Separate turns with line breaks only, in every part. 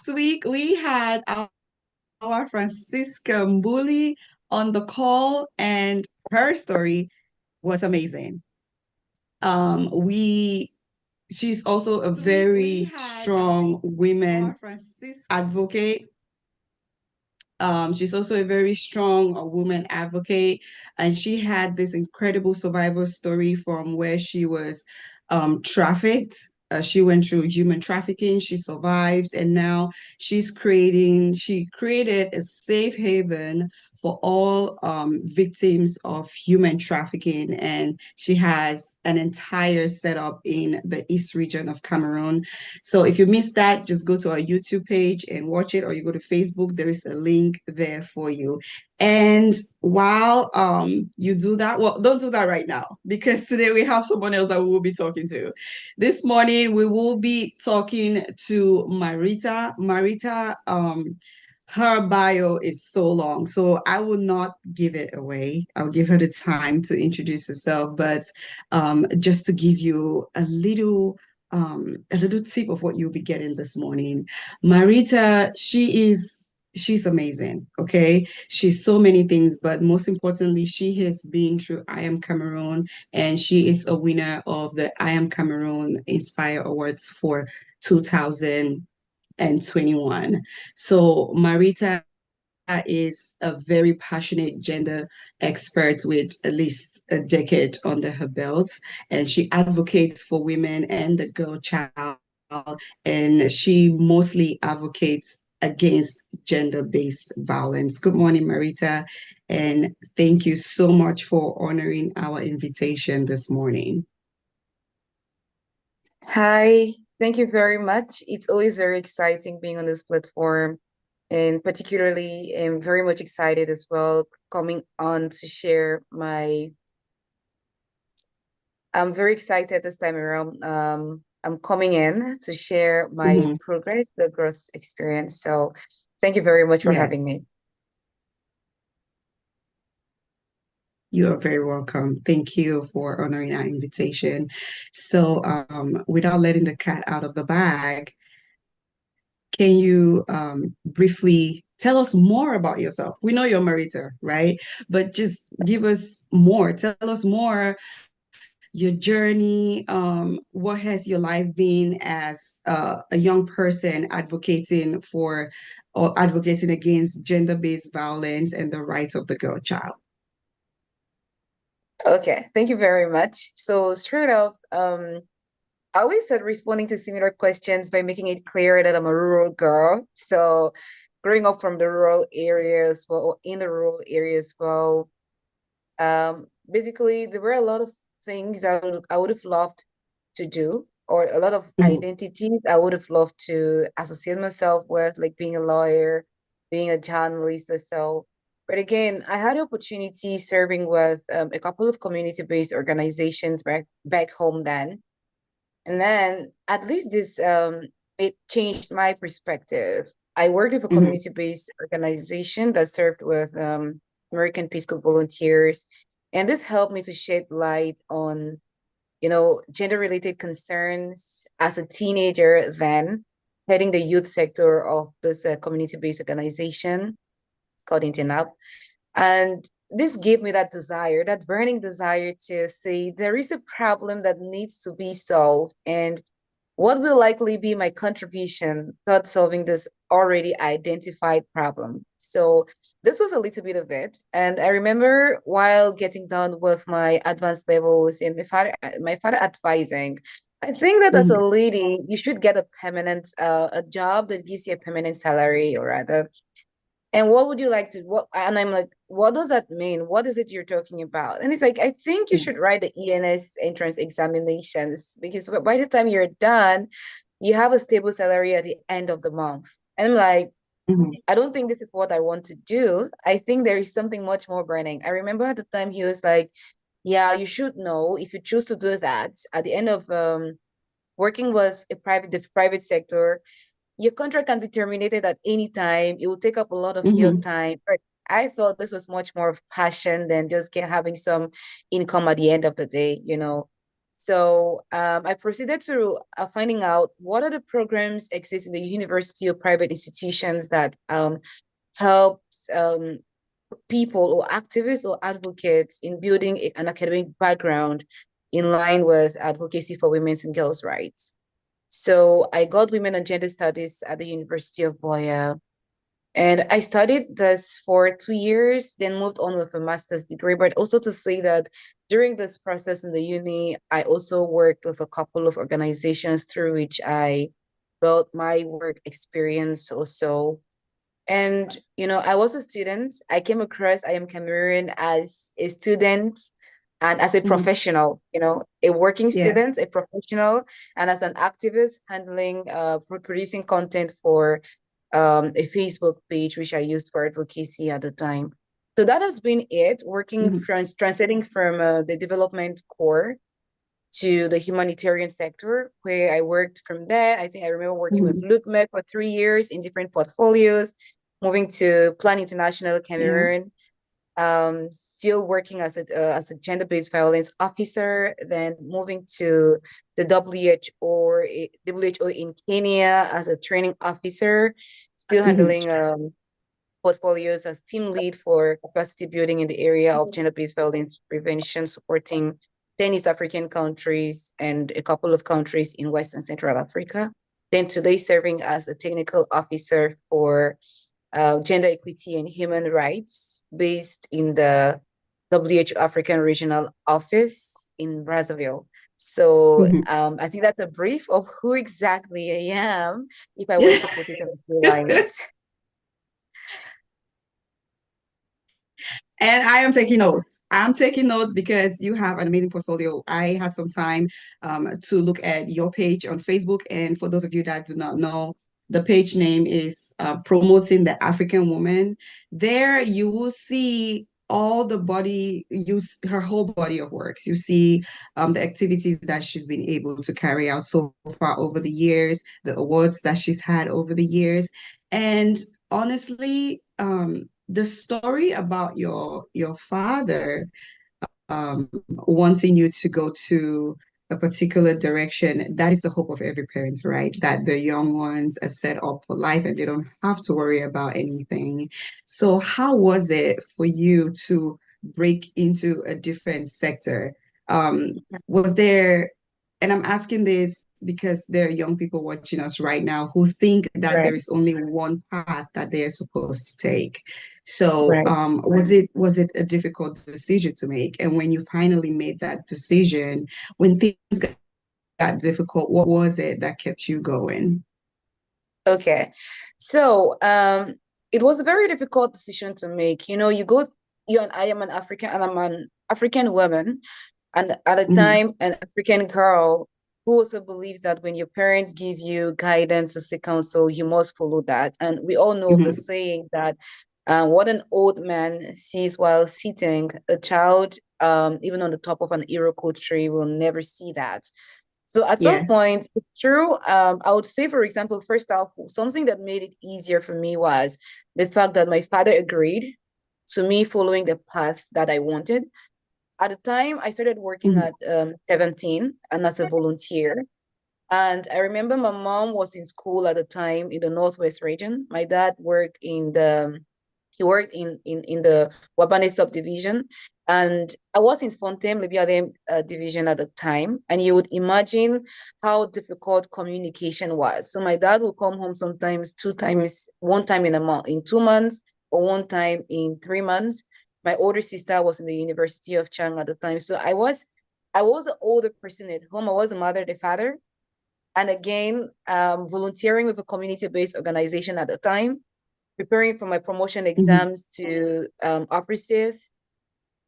last week we had our Francisca Mbuli on the call, and her story was amazing. We She's also a
We
very
had
strong women
our Francisco.
advocate. She's also a very strong woman advocate, and she had this incredible survival story from where she was trafficked. She went through human trafficking, she survived, and now she created a safe haven for all victims of human trafficking. And she has an entire setup in the East region of Cameroon. So if you missed that, just go to our YouTube page and watch it, or you go to Facebook. There is a link there for you. And while you do that, well, don't do that right now because today we have someone else that we will be talking to. This morning we will be talking to Marita. Her bio is so long, so I will not give it away. I'll give her the time to introduce herself, but just to give you a little tip of what you'll be getting this morning. Marita, she's amazing. Okay. She's so many things, but most importantly, she has been through I Am Cameroon, and she is a winner of the I Am Cameroon Inspire Awards for 2021. So Marita is a very passionate gender expert with at least a decade under her belt, and she advocates for women and the girl child, and she mostly advocates against gender-based violence. Good morning, Marita, and thank you so much for honoring our invitation this morning.
Hi, thank you very much. It's always very exciting being on this platform, and particularly I'm very much excited as well coming on to share my. I'm very excited this time around. I'm coming in to share my
Mhm.
progress, the growth experience. So, thank you very much for having
Yes.
me.
You are very welcome. Thank you for honoring our invitation. So, without letting the cat out of the bag, can you briefly tell us more about yourself? We know you're Marita, right? But just give us more. Tell us more your journey. What has your life been as a young person advocating for or advocating against gender-based violence and the rights of the girl child?
Okay, thank you very much. So, straight off, I always said responding to similar questions by making it clear that I'm a rural girl. So, growing up from the rural areas, well, in the rural areas, well, basically there were a lot of things I would have loved to do, or a lot of
Mhm,
identities I would have loved to associate myself with, like being a lawyer, being a journalist or so. But again, I had the opportunity serving with a couple of community-based organizations back home then. And then at least this it changed my perspective. I worked with a
mhm,
community-based organization that served with American Peace Corps volunteers, and this helped me to shed light on, gender-related concerns as a teenager. Then heading the youth sector of this community-based organization called Up. And this gave me that desire, that burning desire to say there is a problem that needs to be solved. And what will likely be my contribution toward solving this already identified problem? So this was a little bit of it. And I remember while getting done with my advanced levels and my father advising, I think that as a
mhm,
lady, you should get a permanent a job that gives you a permanent salary, or rather, and what would you like to what and I'm like, what does that mean? What is it you're talking about? And it's like, I think you
mhm,
should write the ENS entrance examinations, because by the time you're done, you have a stable salary at the end of the month. And I'm like,
mhm,
I don't think this is what I want to do. I think there is something much more burning. I remember at the time he was like, yeah, you should know, if you choose to do that at the end of working with the private sector, your contract can be terminated at any time. It will take up a lot of your
mhm,
time. But I felt this was much more of passion than just having some income at the end of the day. So I proceeded to finding out what are the programs exist in the university or private institutions that helps people or activists or advocates in building an academic background in line with advocacy for women's and girls' rights. So I got women and gender studies at the University of Boya. And I studied this for 2 years, then moved on with a master's degree. But also to say that during this process in the uni, I also worked with a couple of organizations through which I built my work experience also. And, I was a student. I came across I Am Cameroon as a student and as a
Mhm.
professional, a working
Yeah.
student, a professional, and as an activist handling, producing content for a Facebook page, which I used for advocacy at the time. So that has been it, working
Mhm.
from transiting from the development core to the humanitarian sector, where I worked from there. I think I remember working with
Mhm.
LookMed for 3 years in different portfolios, moving to Plan International
Yeah.
Cameroon, still working as a gender-based violence officer, then moving to the WHO in Kenya as a training officer, still
Mhm.
handling portfolios as team lead for capacity building in the area of gender-based violence prevention, supporting 10 East African countries and a couple of countries in West and Central Africa. Then today serving as a technical officer for gender equity and human rights based in the WHO African Regional Office in Brazzaville. So
Mhm.
I think that's a brief of who exactly I am, if I were to put it in a few lines.
And I am taking notes. I'm taking notes because you have an amazing portfolio. I had some time to look at your page on Facebook. And for those of you that do not know, the page name is Promoting the African Woman. There you will see all the body, use her whole body of works. You see the activities that she's been able to carry out so far over the years, the awards that she's had over the years. And honestly, the story about your father wanting you to go to a particular direction, that is the hope of every parent, right? That the young ones are set up for life and they don't have to worry about anything. So how was it for you to break into a different sector? Was there, and I'm asking this because there are young people watching us right now who think that there
Right,
is only one path that they are supposed to take. So,
right.
was it a difficult decision to make? And when you finally made that decision, when things got difficult, what was it that kept you going?
Okay. So, it was a very difficult decision to make. You and I am an African, and I'm an African woman, and at the
Mhm.
time, an African girl who also believes that when your parents give you guidance or say counsel, you must follow that. And we all know the
Mhm.
saying that what an old man sees while sitting, a child, even on the top of an iroko tree, will never see that. So at some
Yeah.
point, it's true. I would say, for example, first off, something that made it easier for me was the fact that my father agreed to me following the path that I wanted. At the time, I started working
Mhm.
at 17 and as a volunteer. And I remember my mom was in school at the time in the Northwest region. My dad worked in the he worked in the Wabane subdivision. And I was in Fontem Lebiade division at the time. And you would imagine how difficult communication was. So my dad would come home sometimes two times, one time in a month, in 2 months, or one time in 3 months. My older sister was in the University of Chang at the time. So I was the older person at home. I was the mother, the father, and again, volunteering with a community-based organization at the time, preparing for my promotion
Mhm.
exams to opposite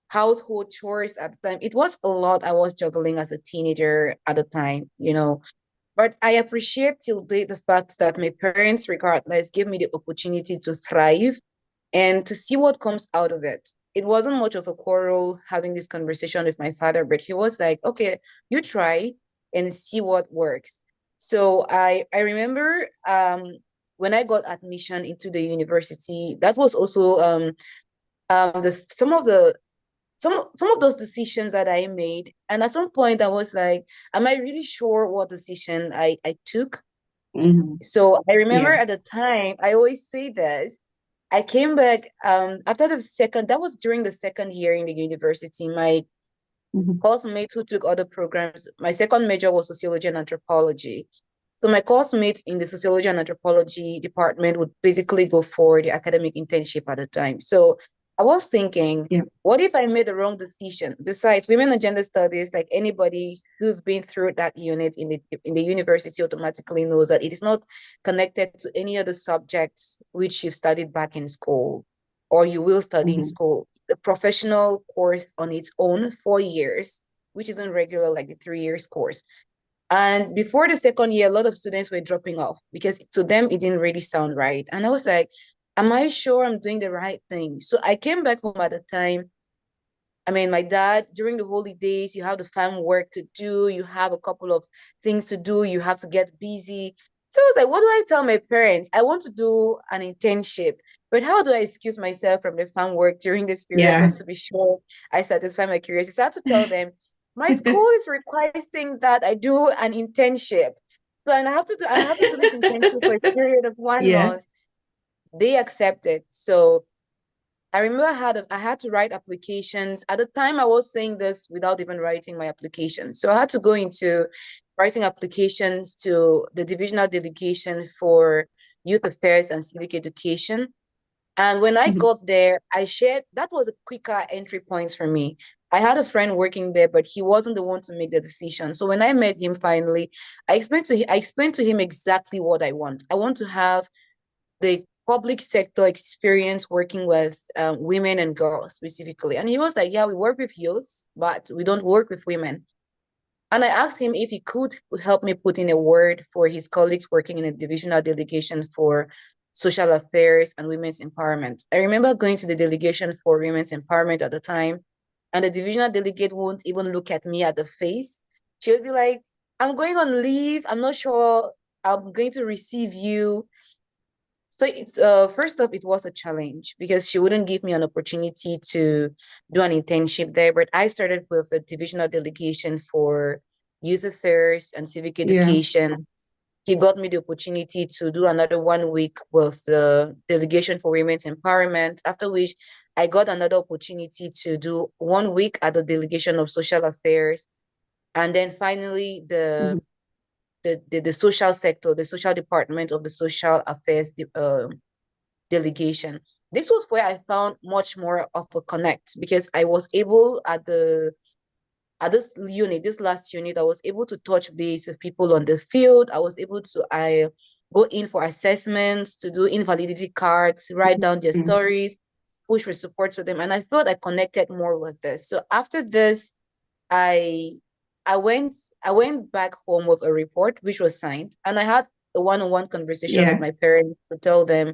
household chores at the time. It was a lot I was juggling as a teenager at the time. But I appreciate till date the fact that my parents, regardless, gave me the opportunity to thrive and to see what comes out of it. It wasn't much of a quarrel having this conversation with my father, but he was like, okay, you try and see what works. So I remember when I got admission into the university, that was also some of the some of those decisions that I made. And at some point I was like, am I really sure what decision I took?
Mm-hmm.
So I remember
Yeah.
at the time, I always say this. I came back after the second, that was during the second year in the university. My
Mm-hmm.
classmates who took other programs, my second major was sociology and anthropology. So my classmates in the sociology and anthropology department would basically go for the academic internship at the time. So I was thinking,
Yeah.
what if I made the wrong decision? Besides, women and gender studies, like anybody who's been through that unit in the university automatically knows that it is not connected to any other subjects which you've studied back in school or you will study in
Mm-hmm.
school. The professional course on its own, 4 years, which isn't regular like the 3 years course. And before the second year, a lot of students were dropping off because to them it didn't really sound right. And I was like, am I sure I'm doing the right thing? So I came back home at the time. I mean, my dad, during the holidays, you have the farm work to do, you have a couple of things to do, you have to get busy. So I was like, what do I tell my parents? I want to do an internship, but how do I excuse myself from the farm work during this period
Yeah.
just to be sure I satisfy my curiosity? So I had to tell them, my school is requesting that I do an internship. So and I have to do this internship for a period of one
Yeah.
month. They accepted. So I remember I had to write applications. At the time, I was saying this without even writing my application. So I had to go into writing applications to the divisional delegation for youth affairs and civic education. And when I
Mm-hmm.
got there, I shared that was a quicker entry point for me. I had a friend working there, but he wasn't the one to make the decision. So when I met him finally, I explained to him exactly what I want. I want to have the public sector experience working with women and girls specifically. And he was like, yeah, we work with youths, but we don't work with women. And I asked him if he could help me put in a word for his colleagues working in a divisional delegation for social affairs and women's empowerment. I remember going to the delegation for women's empowerment at the time, and the divisional delegate won't even look at me at the face. She would be like, I'm going on leave. I'm not sure I'm going to receive you. So it's first off, it was a challenge because she wouldn't give me an opportunity to do an internship there. But I started with the divisional delegation for youth affairs and civic
Yeah.
education. He got me the opportunity to do another 1 week with the delegation for women's empowerment, after which I got another opportunity to do 1 week at the delegation of social affairs. And then finally
Mm-hmm.
the social sector, the social department of the social affairs delegation. This was where I found much more of a connect because I was able at this unit, this last unit, I was able to touch base with people on the field. I go in for assessments, to do invalidity cards, write down their
Mm-hmm.
stories, push for support for them. And I felt I connected more with this. So after this, I I went back home with a report which was signed, and I had a one-on-one conversation with
Yeah.
my parents to tell them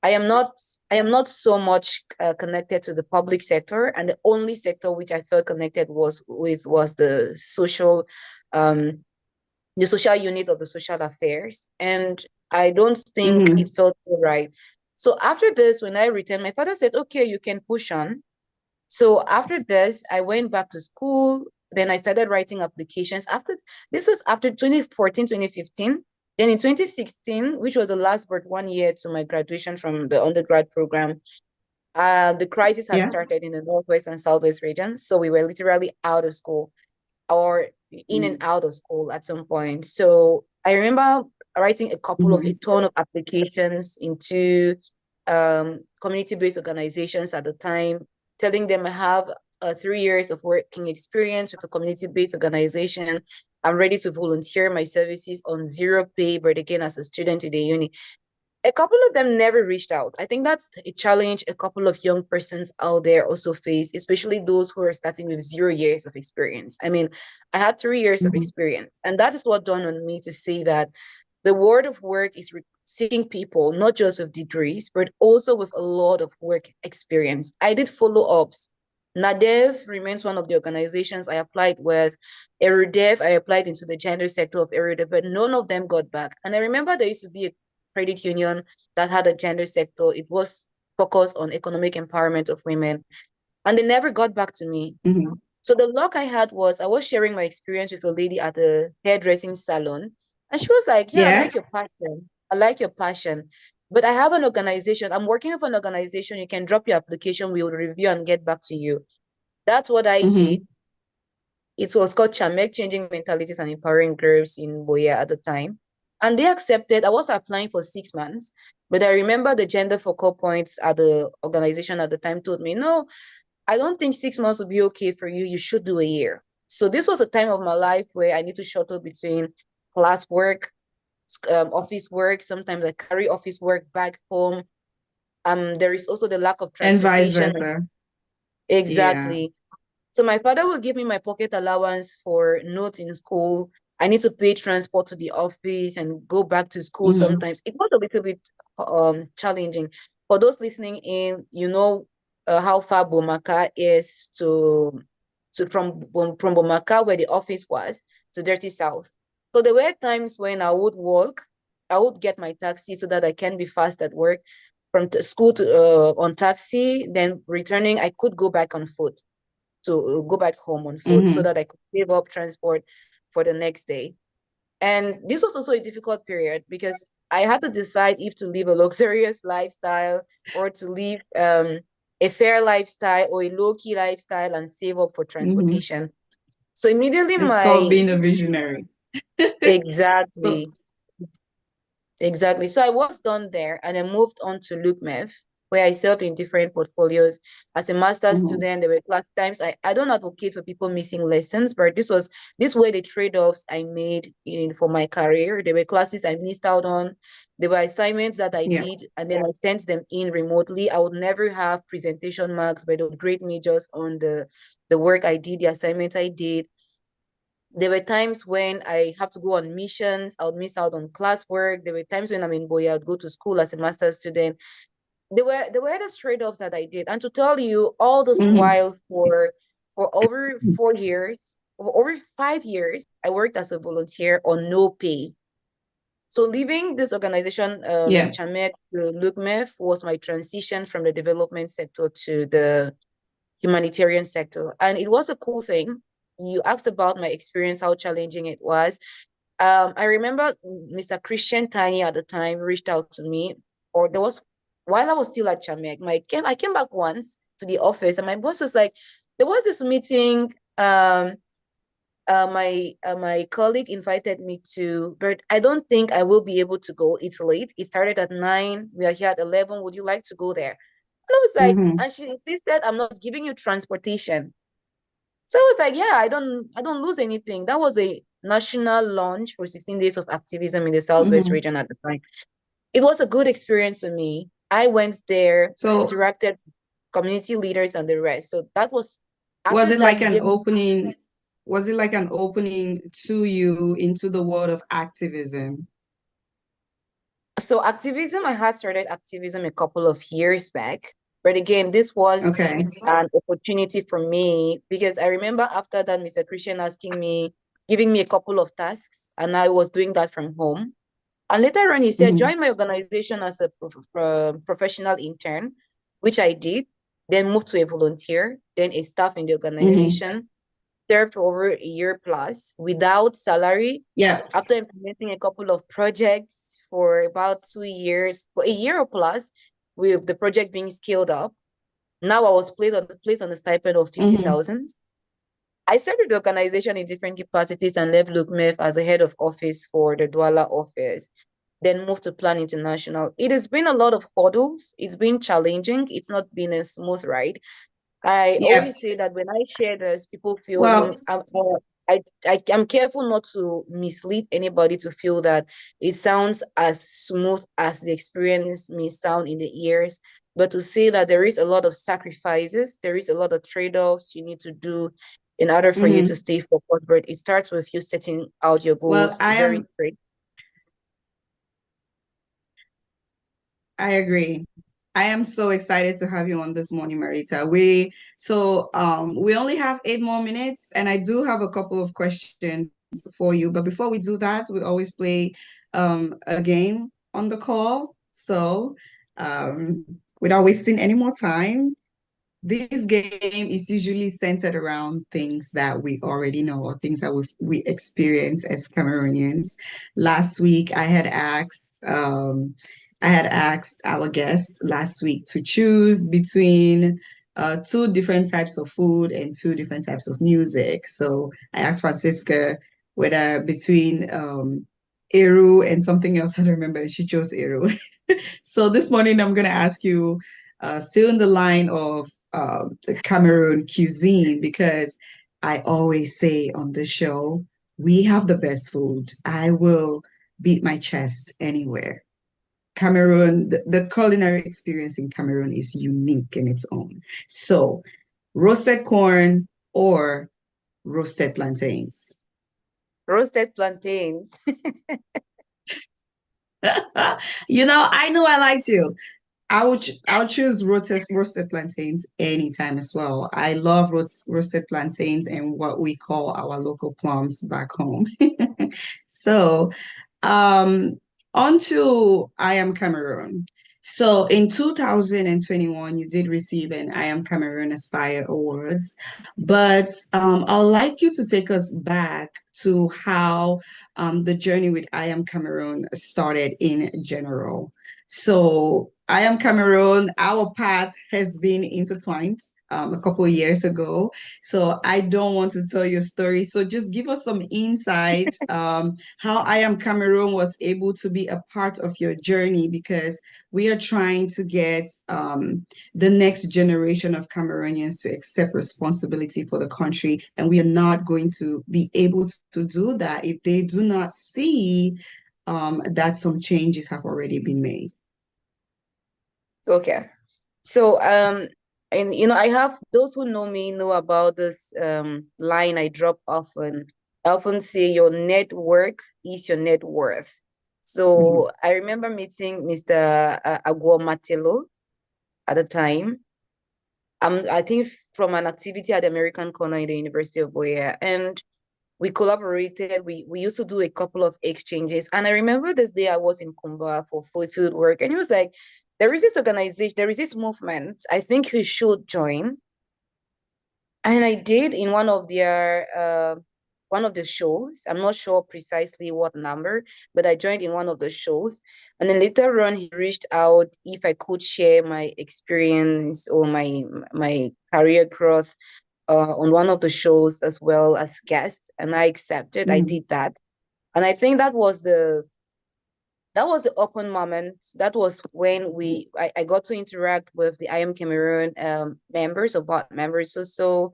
I am not I am not so much connected to the public sector, and the only sector which I felt connected was um, the social unit of the social affairs, and I don't think
Mm-hmm.
it felt so right. So after this, when I returned, my father said, "Okay, you can push on." So after this, I went back to school. Then I started writing applications. After this was after 2014, 2015. Then in 2016, which was the last but 1 year to my graduation from the undergrad program, the crisis had
Yeah.
started in the Northwest and Southwest region. So we were literally out of school or in and out of school at some point. So I remember writing a
Mm-hmm.
ton of applications into community-based organizations at the time, telling them I have 3 years of working experience with a community-based organization. I'm ready to volunteer my services on zero pay, but again, as a student in the uni. A couple of them never reached out. I think that's a challenge a couple of young persons out there also face, especially those who are starting with 0 years of experience. I mean, I had 3 years of
Mm-hmm.
experience, and that is what dawned on me to say that the world of work is seeking people, not just with degrees, but also with a lot of work experience. I did follow ups. NADEV remains one of the organizations I applied with. Erudev, I applied into the gender sector of Erudev, but none of them got back. And I remember there used to be a credit union that had a gender sector. It was focused on economic empowerment of women. and they never got back to me.
Mm-hmm.
So the luck I had was I was sharing my experience with a lady at a hairdressing salon. And she was like, yeah, I
Yeah.
like your passion. I like your passion. But I have an organization. I'm working with an organization. You can drop your application. We will review and get back to you. That's what I
Mm-hmm.
did. It was called Chamek, Changing Mentalities and Empowering Girls in Boya at the time. And they accepted. I was applying for 6 months. But I remember the gender focal points at the organization at the time told me, no, I don't think 6 months would be okay for you. You should do a year. So this was a time of my life where I need to shuttle between class work, office work. Sometimes I carry office work back home. There is also the lack of
And vice
transportation.
versa. Yeah.
Exactly. So my father will give me my pocket allowance for notes in school. I need to pay transport to the office and go back to school
Mm-hmm.
sometimes. It was a little bit challenging. For those listening in, you know how far Bomaka is to from Bomaka where the office was to Dirty South. So there were times when I would walk, I would get my taxi so that I can be fast at work from school to on taxi, then returning I could go back on foot to go back home on foot so
Mm-hmm.
that I could save up transport for the next day. And this was also a difficult period because I had to decide if to live a luxurious lifestyle or to live a fair lifestyle or a low-key lifestyle and save up for
Mm-hmm.
transportation. So immediately
It's called
my
being a visionary. So,
exactly. Exactly. So I was done there and I moved on to LookMev, where I served in different portfolios. As a master's
mm-hmm.
student, there were class times. I don't advocate for people missing lessons, but this were the trade-offs I made in for my career. There were classes I missed out on. There were assignments that I
Yeah.
did and then I sent them in remotely. I would never have presentation marks, but they would grade me just on the work I did, the assignment I did. There were times when I have to go on missions. I would miss out on classwork. There were times when I'm in Boya, I would go to school as a master's student. There were those trade-offs that I did. And to tell you, all this
Mm-hmm.
while for over 4 years, for over 5 years, I worked as a volunteer on no pay. So leaving this organization,
Yeah.
Chamek to LookMef, was my transition from the development sector to the humanitarian sector. And it was a cool thing. You asked about my experience, how challenging it was. I remember Mr. Christian Tiny at the time reached out to me, or there was while I was still at Chamek, I came back once to the office, and my boss was like, there was this meeting. My colleague invited me to, but I don't think I will be able to go. It's late. It started at 9. We are here at 11. Would you like to go there? And I was like,
Mm-hmm.
and she said, I'm not giving you transportation. So I was like, yeah, I don't lose anything. That was a national launch for 16 days of activism in the Southwest
Mm-hmm.
region at the time. It was a good experience for me. I went there,
So
interacted with community leaders and the rest. So that was
was
after
it
that
like
he
an
gave me.
opening? Was it like an opening to you into the world of activism?
So activism, I had started activism a couple of years back. But again, this was
Okay.
an opportunity for me because I remember after that, Mr. Christian asking me, giving me a couple of tasks, and I was doing that from home. And later on, he said,
Mm-hmm.
join my organization as a professional intern, which I did, then moved to a volunteer, then a staff in the
Mm-hmm.
organization, served for over a year plus without salary.
Yes.
After implementing a couple of projects for about 2 years, for a year or plus, with the project being scaled up, now I was placed on a stipend of
Mm-hmm.
50,000. I served with the organization in different capacities and left LookMef as a head of office for the Douala office, then moved to Plan International. It has been a lot of hurdles. It's been challenging. It's not been a smooth ride. I
Yeah.
always say that when I share this, people feel
Well,
I'm careful not to mislead anybody to feel that it sounds as smooth as the experience may sound in the ears, but to say that there is a lot of sacrifices, there is a lot of trade-offs you need to do in order for you to
mhm.
stay focused. But it starts with you setting out your
Well,
goals very straight.
I agree. I am so excited to have you on this morning, Marita. We only have 8 more minutes, and I do have a couple of questions for you. But before we do that, we always play a game on the call. So without wasting any more time, this game is usually centered around things that we already know or things that we experience as Cameroonians. Last week, I had asked our guests last week to choose between two different types of food and two different types of music. So I asked Francisca whether between Eru and something else, I don't remember, and she chose Eru. So this morning, I'm going to ask you, still in the line of the Cameroon cuisine, because I always say on this show, we have the best food. I will beat my chest anywhere. Cameroon, the culinary experience in Cameroon is unique in its own. So, roasted corn or roasted plantains?
Roasted plantains.
I know I like to. I'll choose roasted plantains anytime as well. I love roasted plantains and what we call our local plums back home. So, um, on to I Am Cameroon. So in 2021, you did receive an I Am Cameroon Aspire Awards, but I'd like you to take us back to how the journey with I Am Cameroon started in general. So I Am Cameroon, our path has been intertwined a couple of years ago. So I don't want to tell your story. So just give us some insight how I Am Cameroon was able to be a part of your journey, because we are trying to get the next generation of Cameroonians to accept responsibility for the country. And we are not going to be able to do that if they do not see that some changes have already been made.
Okay. So, and I have those who know me know about this line I drop often. I often say your network is your net worth.
Mhm.
So I remember meeting Mr. Agua Matelo at the time. I think from an activity at the American Corner in the University of Boya, and we collaborated. We used to do a couple of exchanges, and I remember this day I was in Kumba for full field work, and he was like, "There is this organization, there is this movement. I think you should join." And I did in one of the shows. I'm not sure precisely what number, but I joined in one of the shows. And then later on, he reached out if I could share my experience or my career growth on one of the shows as well as guest, and I accepted. I
Mhm.
did that, and I think that was the open moment. That was when I got to interact with the I Am Cameroon members or board members. So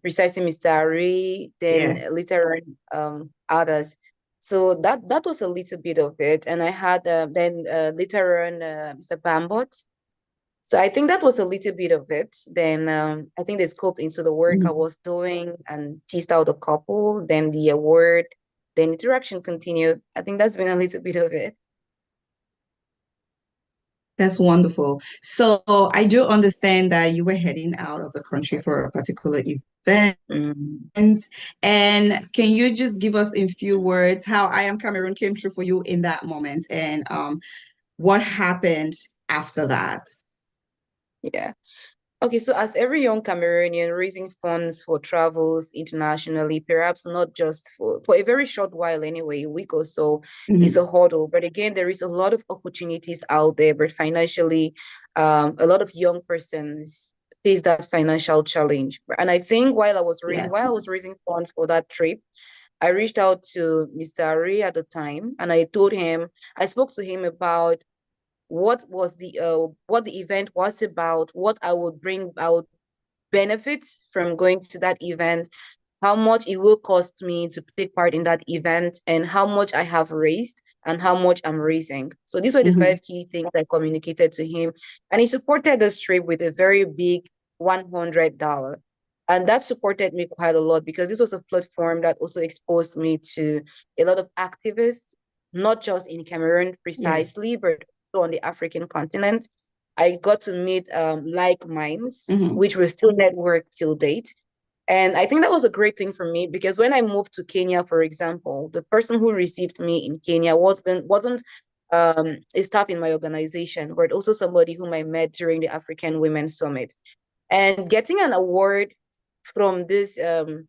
precisely Mr. Ari, then
Yeah.
later on others. So that was a little bit of it, and I had then later on Mr. Bambot. So I think that was a little bit of it. Then I think they scoped into the work I
Mhm.
was doing and teased out a couple. Then the award, then interaction continued. I think that's been a little bit of it.
That's wonderful. So I do understand that you were heading out of the country for a particular event.
Mm.
And can you just give us in few words how I Am Cameroon came true for you in that moment, and what happened after that?
Yeah. Okay, so as every young Cameroonian raising funds for travels internationally, perhaps not just for a very short while anyway, a week or so, is
Mhm.
a hurdle. But again, there is a lot of opportunities out there, but financially, a lot of young persons face that financial challenge. And I think
Yeah.
while I was raising funds for that trip, I reached out to Mr. Ari at the time, and I spoke to him about what the event was about, what I would benefit from going to that event, how much it will cost me to take part in that event, and how much I have raised and how much I'm raising. So these were the
Mhm.
five key things I communicated to him, and he supported this trip with a very big $100. And that supported me quite a lot because this was a platform that also exposed me to a lot of activists, not just in Cameroon
Yes.
precisely, but also on the African continent. I got to meet like minds,
Mhm.
which will still network till date. And I think that was a great thing for me because when I moved to Kenya, for example, the person who received me in Kenya wasn't a staff in my organization, but also somebody whom I met during the African Women's Summit. And getting an award from this
Mhm.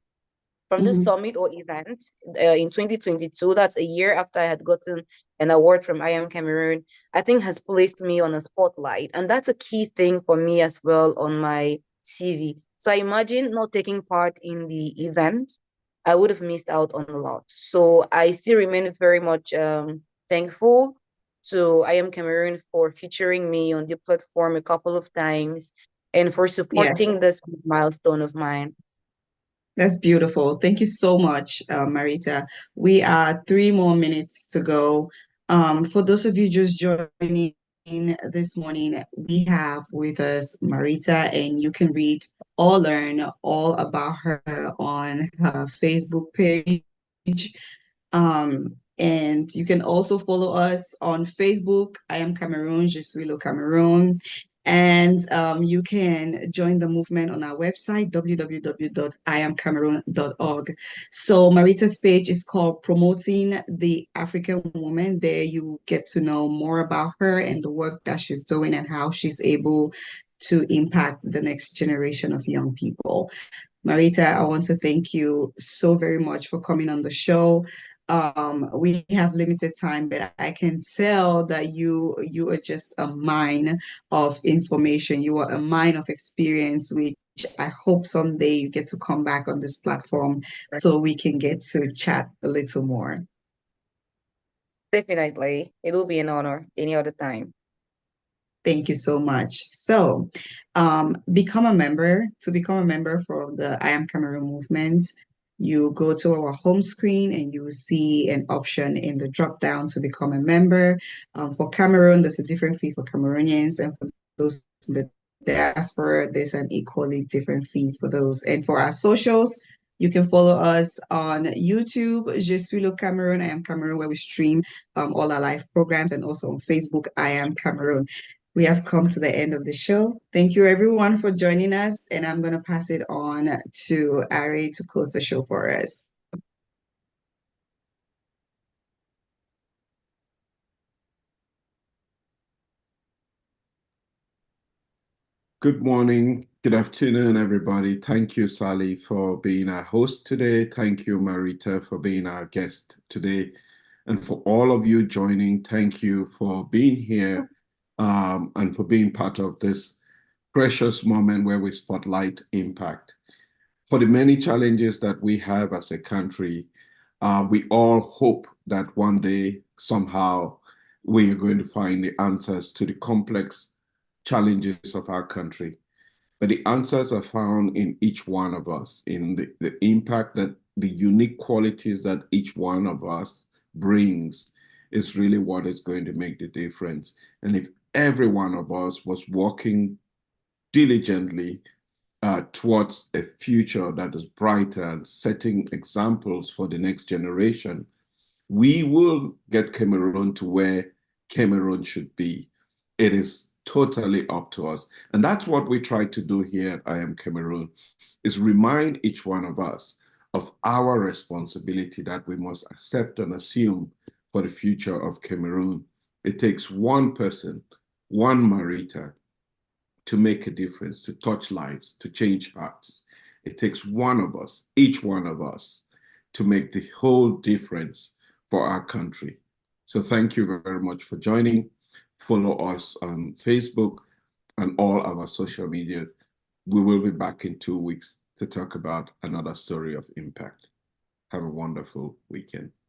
summit or event in 2022, that's a year after I had gotten an award from I Am Cameroon, I think has placed me on a spotlight. And that's a key thing for me as well on my CV. So I imagine not taking part in the event, I would have missed out on a lot. So I still remain very much thankful to I Am Cameroon for featuring me on the platform a couple of times and for
Yeah.
supporting this milestone of mine.
That's beautiful. Thank you so much, Marita. We are 3 more minutes to go. For those of you just joining this morning, we have with us Marita, and you can read or learn all about her on her Facebook page. And you can also follow us on Facebook. I am Cameroon, Je suis le Cameroon. And you can join the movement on our website, www.iamcameroon.org. So Marita's page is called Promoting the African Woman. There you get to know more about her and the work that she's doing and how she's able to impact the next generation of young people. Marita, I want to thank you so very much for coming on the show. We have limited time, but I can tell that you are just a mine of information. You are a mine of experience, which I hope someday you get to come back on this platform so we can get to chat a little more.
Definitely. It will be an honor any other time.
Thank you so much. So, become a member. To become a member for the I Am Cameroon movement, you go to our home screen and you will see an option in the drop down to become a member. For Cameroon, there's a different fee for Cameroonians, and for those in the diaspora, there's an equally different fee for those. And for our socials, you can follow us on YouTube, Je suis le Cameroon, I am Cameroon, where we stream all our live programs, and also on Facebook, I am Cameroon. We have come to the end of the show. Thank you, everyone, for joining us. And I'm going to pass it on to Ari to close the show for us.
Good morning, good afternoon, everybody. Thank you, Sally, for being our host today. Thank you, Marita, for being our guest today. And for all of you joining, thank you for being here and for being part of this precious moment where we spotlight impact. For the many challenges that we have as a country, we all hope that one day, somehow, we are going to find the answers to the complex challenges of our country. But the answers are found in each one of us, in the impact that the unique qualities that each one of us brings is really what is going to make the difference. And if every one of us was working diligently towards a future that is brighter and setting examples for the next generation, we will get Cameroon to where Cameroon should be. It is totally up to us. And that's what we try to do here at I Am Cameroon, is remind each one of us of our responsibility that we must accept and assume for the future of Cameroon. It takes one person, one Marita, to make a difference, to touch lives, to change hearts. It takes one of us, each one of us, to make the whole difference for our country. So thank you very much for joining. Follow us on Facebook and all our social media. We will be back in 2 weeks to talk about another story of impact. Have a wonderful weekend.